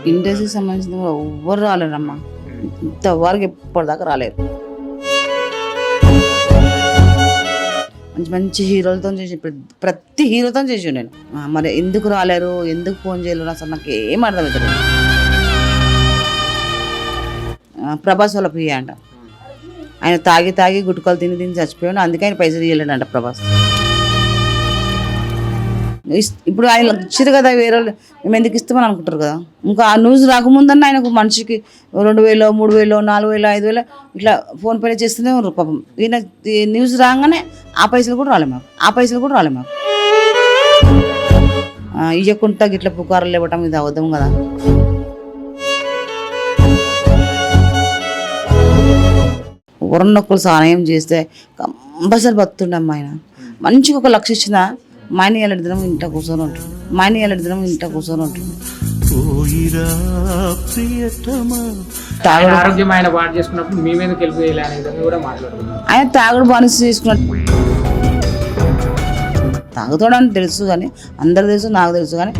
ఇండస్ట్రీకి సంబంధించిన ఎవ్వరు రాలేరమ్మా, ఇంతవరకు ఎప్పటిదాకా రాలేరు. మంచి మంచి హీరోలతో చేసి ప్రతి హీరోతో చేసి నేను. మరి ఎందుకు రాలేరు, ఎందుకు ఫోన్ చేయలేరు అసలు నాకు ఏం అర్థమవుతుంది. ప్రభాస్ వాళ్ళ పియ్య అంట, ఆయన తాగి తాగి గుట్టుకలు తిని తిని చచ్చిపోయాడు, అందుకే ఆయన పైసలు ఇవ్వలేడంట ప్రభాస్. ఇప్పుడు ఆయన ఇచ్చారు కదా, వేరే మేము ఎందుకు ఇస్తామని అనుకుంటారు కదా. ఇంకా ఆ న్యూస్ రాకముందన్న ఆయనకు మనిషికి 2,000, 3,000, 4,000, 5,000 ఇట్లా ఫోన్పే చేస్తూనే ఉన్నారు పాపం. ఈయన న్యూస్ రాగానే ఆ పైసలు కూడా రాలే మాకు. ఇవ్వకుండా ఇట్లా పుకారులు ఇవ్వటం ఇది అవద్దం కదా. ఎవరన్నొక్కరు సహాయం చేస్తే కంపల్సరీ బతుండమ్మా. ఆయన మంచిగా 1 లక్ష ఇచ్చినా మాయని ఏళ్ళ దినం ఇంట్లో కూర్చొని ఉంటుంది. ఆరోగ్యం ఆయన బాగా చేసుకున్నప్పుడు మీ మీద గెలుపు అనే విధంగా కూడా మాట్లాడుతున్నాం. ఆయన తాగుడు బానిస చేసుకున్నట్టు తాగుతాడని తెలుసు కానీ, అందరు తెలుసు, నాకు తెలుసు కానీ